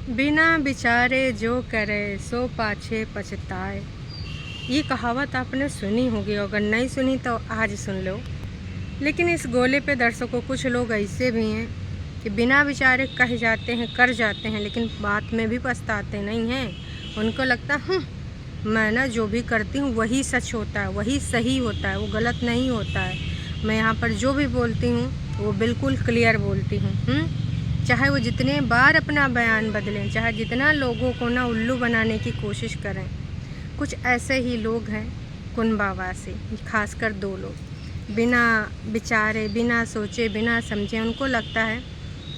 बिना विचारे जो करे सो पाछे पछताए। ये कहावत आपने सुनी होगी, अगर नहीं सुनी तो आज सुन लो। लेकिन इस गोले पे दर्शकों कुछ लोग ऐसे भी हैं कि बिना विचारे कह जाते हैं, कर जाते हैं, लेकिन बात में भी पछताते नहीं हैं। उनको लगता मैं ना जो भी करती हूँ वही सच होता है, वही सही होता है, वो गलत नहीं होता है। मैं यहाँ पर जो भी बोलती हूँ वो बिल्कुल क्लियर बोलती हूँ। चाहे वो जितने बार अपना बयान बदलें, चाहे जितना लोगों को ना उल्लू बनाने की कोशिश करें। कुछ ऐसे ही लोग हैं कुनबावासी, खासकर 2 लोग, बिना विचारे, बिना सोचे, बिना समझे उनको लगता है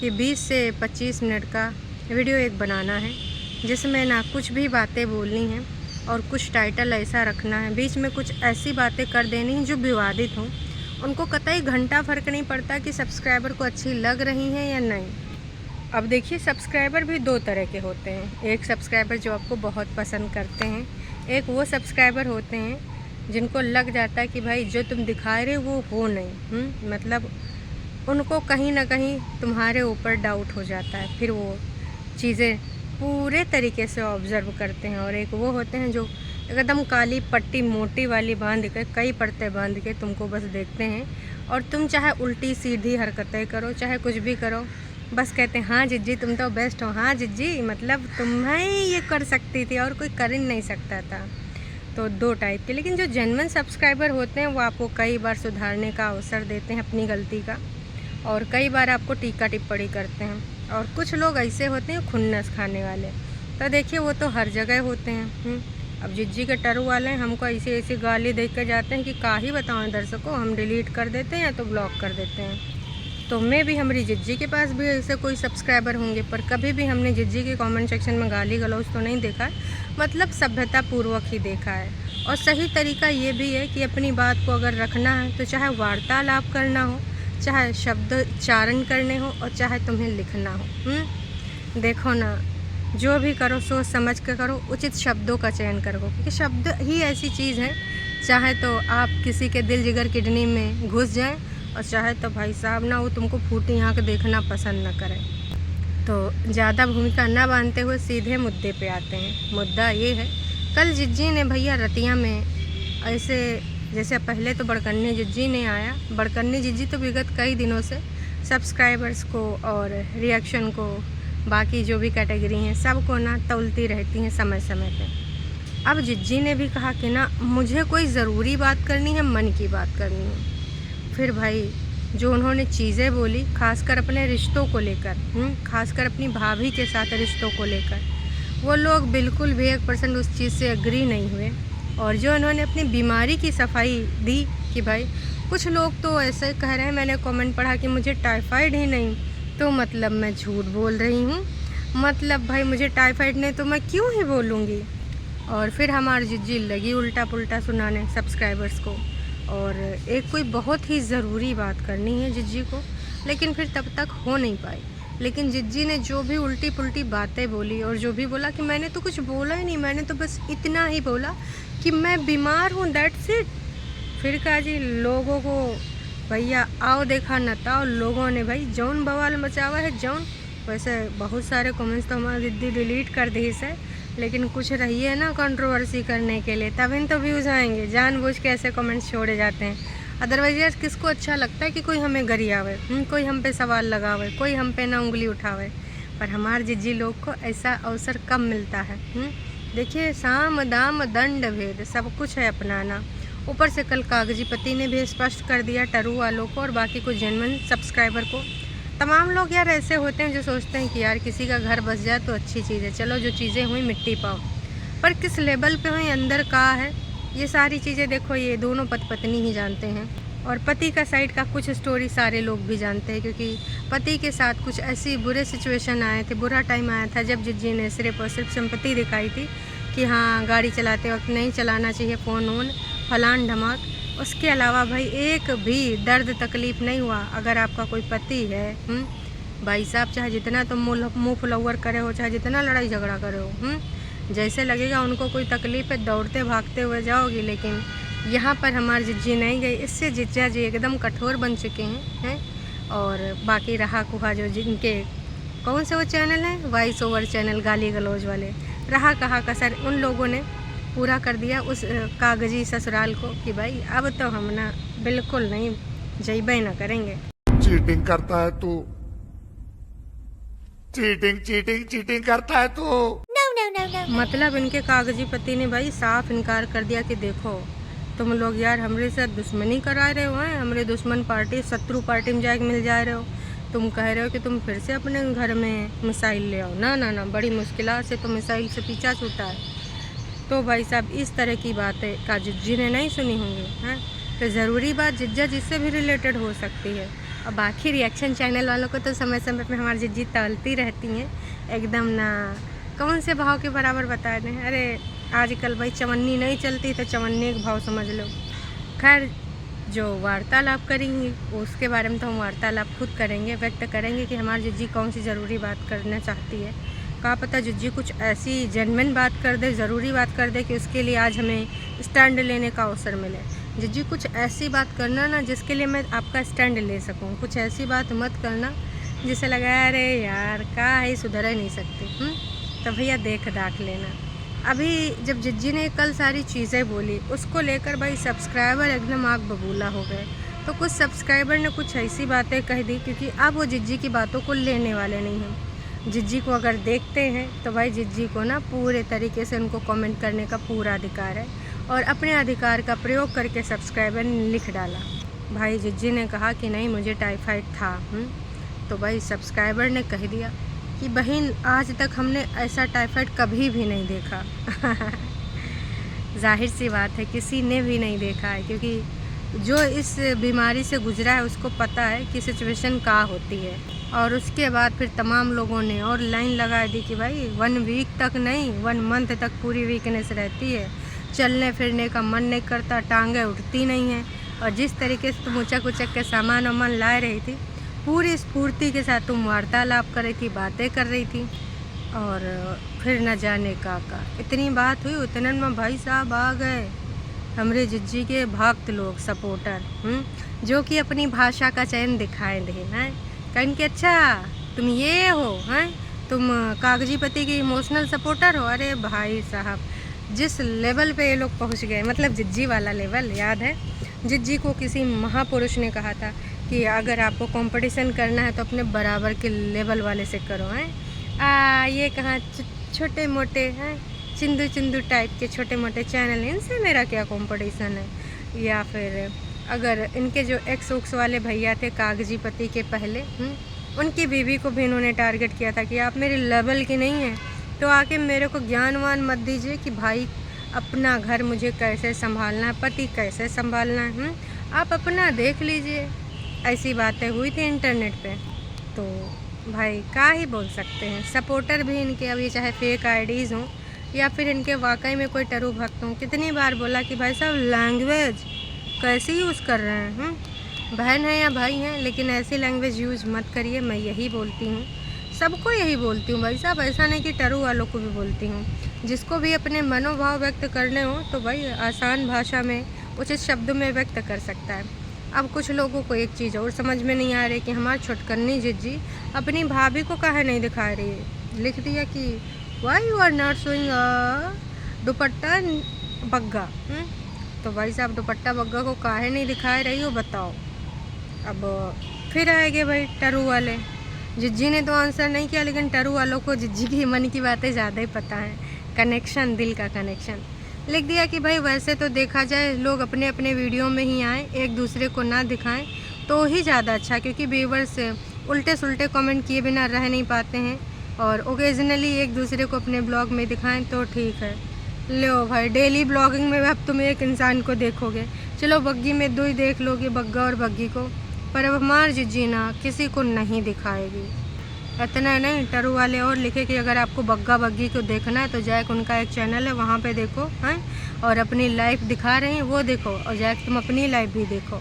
कि 20 से 25 मिनट का वीडियो एक बनाना है जिसमें ना कुछ भी बातें बोलनी हैं और कुछ टाइटल ऐसा रखना है, बीच में कुछ ऐसी बातें कर देनी हैं जो विवादित हों। उनको कतई घंटा फ़र्क नहीं पड़ता कि सब्सक्राइबर को अच्छी लग रही हैं या नहीं। अब देखिए, सब्सक्राइबर भी 2 तरह के होते हैं। एक सब्सक्राइबर जो आपको बहुत पसंद करते हैं, एक वो सब्सक्राइबर होते हैं जिनको लग जाता है कि भाई जो तुम दिखा रहे वो हो नहीं। मतलब उनको कहीं ना कहीं तुम्हारे ऊपर डाउट हो जाता है, फिर वो चीज़ें पूरे तरीके से ऑब्ज़र्व करते हैं। और एक वो होते हैं जो एकदम काली पट्टी मोटी वाली बांध के, कई परतें बांध के तुमको बस देखते हैं, और तुम चाहे उल्टी सीधी हरकतें करो, चाहे कुछ भी करो, बस कहते हैं हाँ जिज्जी तुम तो बेस्ट हो, हाँ जिज्जी मतलब तुम्हें ये कर सकती थी और कोई कर ही नहीं सकता था। तो 2 टाइप के। लेकिन जो जेन्युइन सब्सक्राइबर होते हैं वो आपको कई बार सुधारने का अवसर देते हैं अपनी गलती का, और कई बार आपको टीका टिप्पणी करते हैं। और कुछ लोग ऐसे होते हैं खुन्नस खाने वाले, तो देखिए वो तो हर जगह होते हैं। अब जिज्जी के टरू वाले हमको ऐसी ऐसी गाली देख कर जाते हैं कि का ही बताएं दर्शकों, हम डिलीट कर देते हैं या तो ब्लॉक कर देते हैं। तो मैं भी, हमारी जिज्जी के पास भी ऐसे कोई सब्सक्राइबर होंगे, पर कभी भी हमने जिज्जी के कमेंट सेक्शन में गाली गलौज तो नहीं देखा, मतलब सभ्यता पूर्वक ही देखा है। और सही तरीका ये भी है कि अपनी बात को अगर रखना है तो चाहे वार्तालाप करना हो, चाहे शब्द उच्चारण करने हो, और चाहे तुम्हें लिखना हो। देखो ना, जो भी करो सोच समझ के करो, उचित शब्दों का चयन करो, क्योंकि शब्द ही ऐसी चीज़ है, चाहे तो आप किसी के दिल जिगर किडनी में घुस जाएं, और चाहे तो भाई साहब ना वो तुमको फूटी आँख देखना पसंद न करें। तो ज़्यादा भूमिका न बांधते हुए सीधे मुद्दे पे आते हैं। मुद्दा ये है, कल जिज्जी ने भैया रतिया में ऐसे, जैसे पहले तो बड़कन्नी जिज्जी ने आया, बड़कन्नी जिज्जी तो विगत कई दिनों से सब्सक्राइबर्स को और रिएक्शन को, बाकी जो भी कैटेगरी हैं सबको ना तौलती रहती हैं समय समय पे। अब जिज्जी ने भी कहा कि ना मुझे कोई ज़रूरी बात करनी है, मन की बात करनी है। फिर भाई जो उन्होंने चीज़ें बोली, खासकर अपने रिश्तों को लेकर, खासकर अपनी भाभी के साथ रिश्तों को लेकर, वो लोग बिल्कुल भी 1% उस चीज़ से एग्री नहीं हुए। और जो उन्होंने अपनी बीमारी की सफाई दी कि भाई कुछ लोग तो ऐसे कह रहे हैं, मैंने कमेंट पढ़ा कि मुझे टाइफाइड ही नहीं तो मतलब मैं झूठ बोल रही हूँ, मतलब भाई मुझे टाइफाइड नहीं तो मैं क्यों ही बोलूँगी। और फिर हमारी जिज्जी लगी उल्टा पुल्टा सुनाने सब्सक्राइबर्स को, और एक कोई बहुत ही ज़रूरी बात करनी है जिज्जी को, लेकिन फिर तब तक हो नहीं पाई। लेकिन जिज्जी ने जो भी उल्टी पुल्टी बातें बोली और जो भी बोला कि मैंने तो कुछ बोला ही नहीं, मैंने तो बस इतना ही बोला कि मैं बीमार हूँ, दैट्स इट। फिर कहा जी लोगों को भैया आओ देखा न ताओ, लोगों ने भाई जौन बवाल मचावा है जौन। वैसे बहुत सारे कमेंट्स तो हमारी दीदी डिलीट कर दी है, लेकिन कुछ रही है ना कंट्रोवर्सी करने के लिए, तब इन तो व्यूज़ आएंगे। जानबूझ के ऐसे कमेंट्स छोड़े जाते हैं। अदरवाइज यार किसको अच्छा लगता है कि कोई हमें गरियावे, कोई हम पे सवाल लगावे, कोई हम पे ना उंगली उठावे। पर हमारे जिज्जी लोग को ऐसा अवसर कम मिलता है। देखिए, साम दाम दंड भेद सब कुछ है अपनाना। ऊपर से कल कागजी पति ने भी स्पष्ट कर दिया टरू वालों को और बाकी कुछ जेन्युइन सब्सक्राइबर को। तमाम लोग यार ऐसे होते हैं जो सोचते हैं कि यार किसी का घर बस जाए तो अच्छी चीज़ है, चलो जो चीज़ें हुई मिट्टी पाओ, पर किस लेवल पे हुई, अंदर का है, ये सारी चीज़ें देखो ये दोनों पत्नी ही जानते हैं। और पति का साइड का कुछ स्टोरी सारे लोग भी जानते हैं, क्योंकि पति के साथ कुछ ऐसी बुरे सिचुएशन आए थे, बुरा टाइम आया था जब जिज्जी ने सिर्फ और सिर्फ सिंपैथी दिखाई थी कि हाँ गाड़ी चलाते वक्त नहीं चलाना चाहिए फ़ोन वोन फलान ढमाक। उसके अलावा भाई एक भी दर्द तकलीफ़ नहीं हुआ। अगर आपका कोई पति है भाई साहब, चाहे जितना तुम मुँह फुलौवर करे हो, चाहे जितना लड़ाई झगड़ा करे हो, जैसे लगेगा उनको कोई तकलीफ़ है दौड़ते भागते हुए जाओगी। लेकिन यहाँ पर हमारी जिज्जी नहीं गई, इससे जिज्जा जी एकदम कठोर बन चुके हैं। और बाकी रहा कुहा जो जिनके कौन से वो चैनल हैं, वॉइस ओवर चैनल, गाली गलौज वाले। रहा कहाँ कसर, उन लोगों ने पूरा कर दिया उस कागजी ससुराल को कि भाई अब तो हम ना बिल्कुल नहीं जइबे ना करेंगे। चीटिंग करता है तू, चीटिंग चीटिंग चीटिंग करता है तू। मतलब इनके कागजी पति ने भाई साफ इनकार कर दिया कि देखो तुम लोग यार हमरे साथ दुश्मनी करा रहे हो, हैं हमरे दुश्मन पार्टी शत्रु पार्टी में जाके मिल जा रहे हो। तुम कह रहे हो कि तुम फिर से अपने घर में मिसाइल ले आओ। ना ना ना, बड़ी मुश्किलात से तो मिसाइल से पीछा छूटा है। तो भाई साहब इस तरह की बातें का जिज्जी ने नहीं सुनी होंगी, हैं तो ज़रूरी बात जिज्जा जिससे भी रिलेटेड हो सकती है। और बाकी रिएक्शन चैनल वालों को तो समय समय पे हमारी जिज्जी तौलती रहती हैं एकदम ना कौन से भाव के बराबर बता दें। अरे आजकल भाई चवन्नी नहीं चलती तो चवन्नी के भाव समझ लो। खैर जो वार्तालाप करेंगी उसके बारे में तो हम वार्तालाप खुद करेंगे, व्यक्त करेंगे कि हमारी जिज्जी कौन सी ज़रूरी बात करना चाहती है। कहा पता जिज्जी कुछ ऐसी जेन्युइन बात कर दे, ज़रूरी बात कर दे कि उसके लिए आज हमें स्टैंड लेने का अवसर मिले। जिज्जी कुछ ऐसी बात करना ना जिसके लिए मैं आपका स्टैंड ले सकूं। कुछ ऐसी बात मत करना जिसे लगा अरे यार का ही सुधर ही नहीं सकती। तो भैया देख दाख लेना। अभी जब जिज्जी ने कल सारी चीज़ें बोली उसको लेकर भाई सब्सक्राइबर एकदम आग बबूला हो गए। तो कुछ सब्सक्राइबर ने कुछ ऐसी बातें कह दी क्योंकि अब वो जिज्जी की बातों को लेने वाले नहीं हैं। जिज्जी को अगर देखते हैं तो भाई जिज्जी को ना पूरे तरीके से उनको कमेंट करने का पूरा अधिकार है और अपने अधिकार का प्रयोग करके सब्सक्राइबर ने लिख डाला। भाई जिज्जी ने कहा कि नहीं मुझे टाइफाइड था। तो भाई सब्सक्राइबर ने कह दिया कि बहन आज तक हमने ऐसा टाइफाइड कभी भी नहीं देखा। जाहिर सी बात है किसी ने भी नहीं देखा है क्योंकि जो इस बीमारी से गुजरा है उसको पता है कि सिचुएशन क्या होती है। और उसके बाद फिर तमाम लोगों ने और लाइन लगा दी कि भाई 1 वीक तक नहीं 1 मंथ तक पूरी वीकनेस रहती है, चलने फिरने का मन नहीं करता, टांगें उठती नहीं हैं। और जिस तरीके से तुम उचक उचक के सामान वामान ला रही थी पूरी स्फूर्ति के साथ तुम वार्तालाप कर रही थी, बातें कर रही थी और फिर न जाने का इतनी बात हुई उतने में भाई साहब आ गए हमरे जिज्जी के भक्त लोग सपोर्टर, जो कि अपनी भाषा का चयन दिखाए दे हैं। कहें कि अच्छा तुम ये हो, हैं तुम कागजी पति के इमोशनल सपोर्टर हो। अरे भाई साहब जिस लेवल पे ये लोग पहुंच गए, मतलब जिज्जी वाला लेवल याद है जिज्जी को किसी महापुरुष ने कहा था कि अगर आपको कंपटीशन करना है तो अपने बराबर के लेवल वाले से करो। हैं ये कहाँ छोटे मोटे हैं चिंदू चिंदू टाइप के छोटे मोटे चैनल, इनसे मेरा क्या कंपटीशन है। या फिर अगर इनके जो एक्स उक्स वाले भैया थे कागजी पति के पहले, उनकी बीवी को भी इन्होंने टारगेट किया था कि आप मेरे लेवल की नहीं हैं तो आके मेरे को ज्ञानवान मत दीजिए कि भाई अपना घर मुझे कैसे संभालना है, पति कैसे संभालना है। आप अपना देख लीजिए। ऐसी बातें हुई थी इंटरनेट पे। तो भाई क्या ही बोल सकते हैं। सपोर्टर भी इनके अभी चाहे फेक आईडीज़ हों या फिर इनके वाकई में कोई टरू भक्त हों, कितनी बार बोला कि भाई साहब लैंग्वेज कैसे यूज़ कर रहे हैं। बहन है या भाई हैं लेकिन ऐसी लैंग्वेज यूज़ मत करिए। मैं यही बोलती हूँ, सबको यही बोलती हूँ भाई साहब, ऐसा नहीं कि टरू वालों को भी बोलती हूँ। जिसको भी अपने मनोभाव व्यक्त करने हो तो भाई आसान भाषा में उचित शब्दों में व्यक्त कर सकता है। अब कुछ लोगों को एक चीज़ और समझ में नहीं आ रही कि हमारी छोटकन्नी जिज्जी अपनी भाभी को काहे नहीं दिखा रही है। लिख दिया कि why you are not showing dupatta Bagga. तो भाई साहब दुपट्टा बग्गा को काहे नहीं दिखा रही हो बताओ। अब फिर आएंगे भाई टरू वाले। जिज्जी ने तो आंसर नहीं किया लेकिन टरू वालों को जिज्जी की मन की बातें ज़्यादा ही पता है। कनेक्शन, दिल का कनेक्शन। लिख दिया कि भाई वैसे तो देखा जाए लोग अपने अपने वीडियो में ही आएँ, एक दूसरे को ना दिखाएं तो ही ज़्यादा अच्छा, क्योंकि व्यूवर्स उल्टे सुल्टे कमेंट किए बिना रह नहीं पाते हैं। और ओकेजनली एक दूसरे को अपने ब्लॉग में दिखाएं तो ठीक है। लो भाई डेली ब्लॉगिंग में अब तुम एक इंसान को देखोगे, चलो बग्गी में 2 ही देख लोगे, बग्गा और बग्गी को, पर अब हमार जिज्जी ना किसी को नहीं दिखाएगी। इतना नहीं, टरू वाले और लिखे कि अगर आपको बग्गा बग्गी को देखना है तो जैक उनका एक चैनल है वहाँ पे देखो, हैं और अपनी लाइफ दिखा रहे हैं वो देखो, और जैक तुम अपनी लाइफ भी देखो।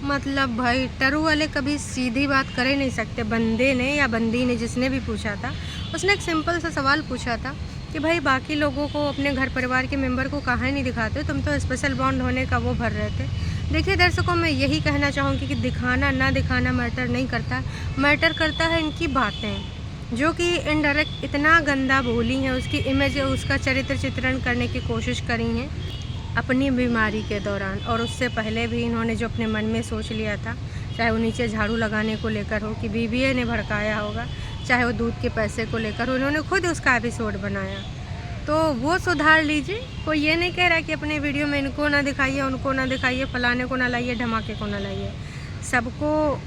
मतलब भाई टरू वाले कभी सीधी बात कर ही नहीं सकते। बंदे ने या बंदी ने जिसने भी पूछा था उसने एक सिंपल सा सवाल पूछा था कि भाई बाकी लोगों को अपने घर परिवार के मेंबर को कहाँ नहीं दिखाते, तुम तो स्पेशल बॉन्ड होने का वो भर रहे थे। देखिए दर्शकों, मैं यही कहना चाहूँगी कि दिखाना ना दिखाना मैटर नहीं करता, मैटर करता है इनकी बातें। जो कि इनडायरेक्ट इतना गंदा बोली हैं, उसकी इमेज, उसका चरित्र चित्रण करने की कोशिश करी हैं अपनी बीमारी के दौरान। और उससे पहले भी इन्होंने जो अपने मन में सोच लिया था, चाहे वो नीचे झाड़ू लगाने को लेकर हो कि बीबीए ने भड़काया होगा, चाहे वो दूध के पैसे को लेकर हो, इन्होंने खुद उसका एपिसोड बनाया। तो वो सुधार लीजिए। कोई ये नहीं कह रहा कि अपने वीडियो में इनको ना दिखाइए, उनको ना दिखाइए, फलाने को ना लाइए, धमाके को ना लाइए। सबको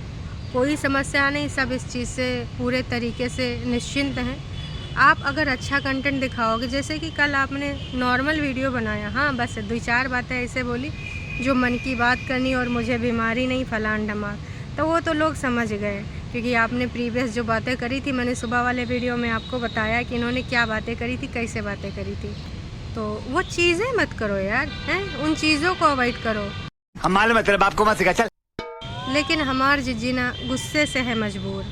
कोई समस्या नहीं, सब इस चीज़ से पूरे तरीके से निश्चिंत हैं। आप अगर अच्छा कंटेंट दिखाओगे, जैसे कि कल आपने नॉर्मल वीडियो बनाया, हाँ बस 2-4 बातें ऐसे बोली जो मन की बात करनी और मुझे बीमारी नहीं फलान ढमाक, तो वो तो लोग समझ गए, क्योंकि आपने प्रीवियस जो बातें करी थी, मैंने सुबह वाले वीडियो में आपको बताया कि इन्होंने क्या बातें करी थी, कैसे बातें करी थी। तो वो चीज़ें मत करो यार, हैं, उन चीज़ों को अवॉइड करो। हम मालूम है तेरे बाप को मत सिखा, चल। लेकिन हमार जिज्जी ना गुस्से से है मजबूर,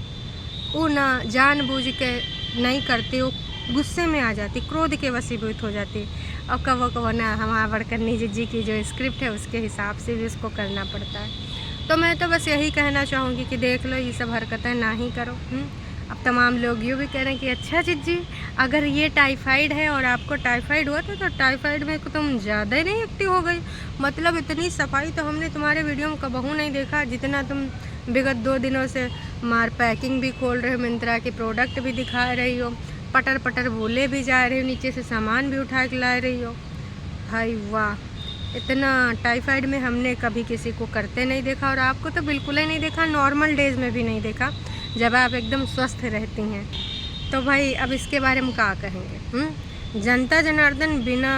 वो ना जानबूझ के नहीं करती, वो गुस्से में आ जाती, क्रोध के वशीभूत हो जाती। और कबो ना हमारा बड़कन्नी जिज्जी की जो स्क्रिप्ट है उसके हिसाब से भी उसको करना पड़ता है। तो मैं तो बस यही कहना चाहूँगी कि देख लो, ये सब हरकतें ना ही करो। अब तमाम लोग यूँ भी कह रहे हैं कि अच्छा जिज्जी, अगर ये टाइफाइड है और आपको टाइफाइड हुआ था तो टाइफाइड में तुम ज़्यादा ही नहीं एक्टिव हो गई, मतलब इतनी सफाई तो हमने तुम्हारे वीडियो में कबहू नहीं देखा, जितना तुम विगत 2 दिनों से मार पैकिंग भी खोल रहे हो, मिंत्रा के प्रोडक्ट भी दिखा रही हो, पटर पटर बोले भी जा रहे हो, नीचे से सामान भी उठा के ला रही हो। भाई वाह, इतना टाइफाइड में हमने कभी किसी को करते नहीं देखा, और आपको तो बिल्कुल ही नहीं देखा, नॉर्मल डेज़ में भी नहीं देखा, जब आप एकदम स्वस्थ रहती हैं। तो भाई अब इसके बारे में क्या कहेंगे? जनता जनार्दन बिना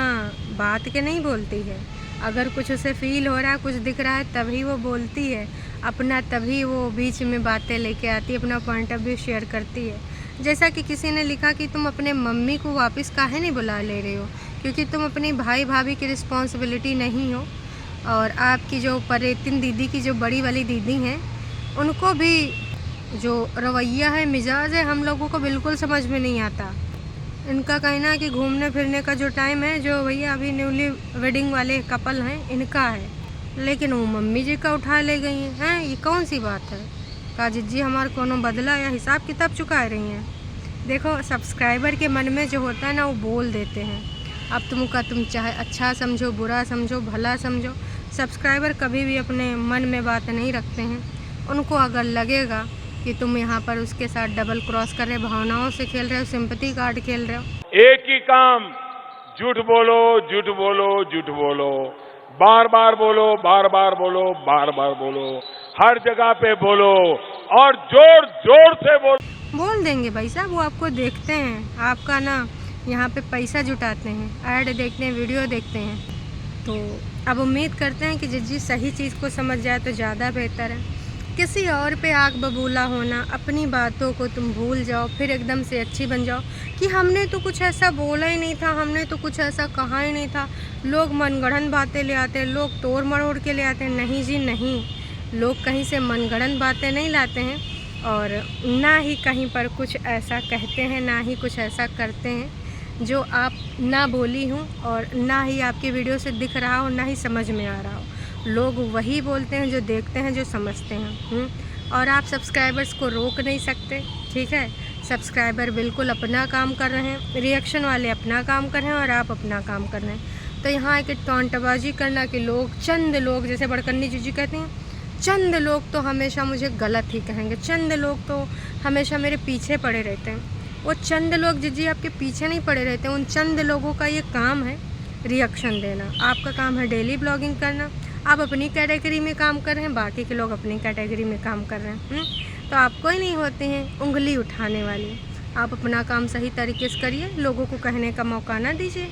बात के नहीं बोलती है। अगर कुछ उसे फील हो रहा है, कुछ दिख रहा है, तभी वो बोलती है अपना, तभी वो बीच में बातें लेके आती है, अपना पॉइंट ऑफ व्यू शेयर करती है। जैसा कि किसी ने लिखा कि तुम अपने मम्मी को वापस काहे नहीं बुला ले रहे हो, क्योंकि तुम अपनी भाई भाभी की रिस्पॉन्सिबिलिटी नहीं हो। और आपकी जो परेतिन दीदी की जो बड़ी वाली दीदी हैं, उनको भी जो रवैया है, मिजाज है, हम लोगों को बिल्कुल समझ में नहीं आता। इनका कहना है कि घूमने फिरने का जो टाइम है, जो भैया अभी न्यूली वेडिंग वाले कपल हैं इनका है, लेकिन वो मम्मी जी का उठा ले गई हैं। ये कौन सी बात है? का जिज्जी हमारे कोनो बदला या हिसाब किताब चुका रही हैं? देखो, सब्सक्राइबर के मन में जो होता है ना, वो बोल देते हैं। अब तुम चाहे अच्छा समझो, बुरा समझो, भला समझो, सब्सक्राइबर कभी भी अपने मन में बात नहीं रखते हैं। उनको अगर लगेगा कि तुम यहाँ पर उसके साथ डबल क्रॉस कर रहे, भावनाओं से खेल रहे हो, सिंपैथी कार्ड खेल रहे हो, एक ही काम, झूठ बोलो, झूठ बोलो, झूठ बोलो, बार बार बोलो, बार बार बोलो, बार बार बोलो, हर जगह पे बोलो और जोर जोर से बोल देंगे भाई साहब। वो आपको देखते हैं, आपका ना यहाँ पे पैसा जुटाते हैं, ऐड देखते हैं, वीडियो देखते हैं। तो अब उम्मीद करते हैं कि जिज्जी सही चीज़ को समझ जाए तो ज़्यादा बेहतर है। किसी और पे आग बबूला होना, अपनी बातों को तुम भूल जाओ, फिर एकदम से अच्छी बन जाओ कि हमने तो कुछ ऐसा बोला ही नहीं था, हमने तो कुछ ऐसा कहा ही नहीं था। लोग मनगढ़ंत बातें ले आते हैं, लोग तोड़ मरोड़ के ले आते हैं। नहीं जी नहीं, लोग कहीं से मनगढ़ंत बातें नहीं लाते हैं, और ना ही कहीं पर कुछ ऐसा कहते हैं, ना ही कुछ ऐसा करते हैं जो आप ना बोली हूँ और ना ही आपकी वीडियो से दिख रहा हो, ना ही समझ में आ रहा हो। लोग वही बोलते हैं जो देखते हैं, जो समझते हैं। और आप सब्सक्राइबर्स को रोक नहीं सकते, ठीक है? सब्सक्राइबर बिल्कुल अपना काम कर रहे हैं, रिएक्शन वाले अपना काम कर रहे हैं और आप अपना काम कर रहे हैं। तो यहाँ एक टॉन्टबाजी करना कि लोग, चंद लोग, जैसे बड़कन्नी जीजी कहती हैं, चंद लोग तो हमेशा मुझे गलत ही कहेंगे, चंद लोग तो हमेशा मेरे पीछे पड़े रहते हैं। वो चंद लोग जीजी आपके पीछे नहीं पड़े रहते, उन चंद लोगों का ये काम है रिएक्शन देना। आपका काम है डेली ब्लॉगिंग करना। आप अपनी कैटेगरी में काम कर रहे हैं, बाकी के लोग अपनी कैटेगरी में काम कर रहे हैं। तो आपको ही नहीं होते हैं उंगली उठाने वाली। आप अपना काम सही तरीके से करिए, लोगों को कहने का मौका ना दीजिए,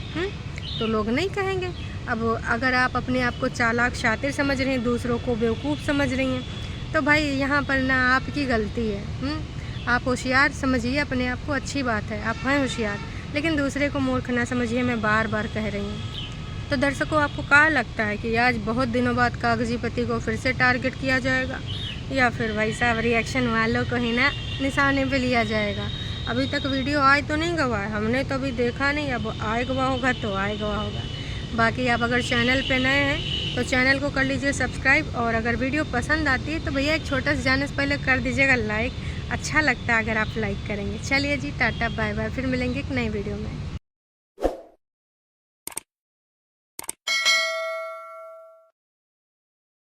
तो लोग नहीं कहेंगे। अब अगर आप अपने आप को चालाक शातिर समझ रहे हैं, दूसरों को बेवकूफ़ समझ रही हैं, तो भाई यहाँ पर ना आपकी गलती है। आप होशियार समझिए अपने आप को, अच्छी बात है, आप हैं होशियार, लेकिन दूसरे को मूर्ख ना समझिए। मैं बार बार कह रही हूँ। तो दर्शकों, आपको क्या लगता है कि आज बहुत दिनों बाद कागजी पति को फिर से टारगेट किया जाएगा, या फिर भाई साहब रिएक्शन वालों को ही ना निशाने पे लिया जाएगा? अभी तक वीडियो आए तो नहीं गवा है, हमने तो अभी देखा नहीं, अब आए गवा होगा तो आए गवा होगा। बाकी आप अगर चैनल पे नए हैं तो चैनल को कर लीजिए सब्सक्राइब, और अगर वीडियो पसंद आती है तो भैया एक छोटा सा जाने से पहले कर दीजिएगा लाइक। अच्छा लगता है अगर आप लाइक करेंगे। चलिए जी, टाटा बाय बाय, फिर मिलेंगे एक नई वीडियो में।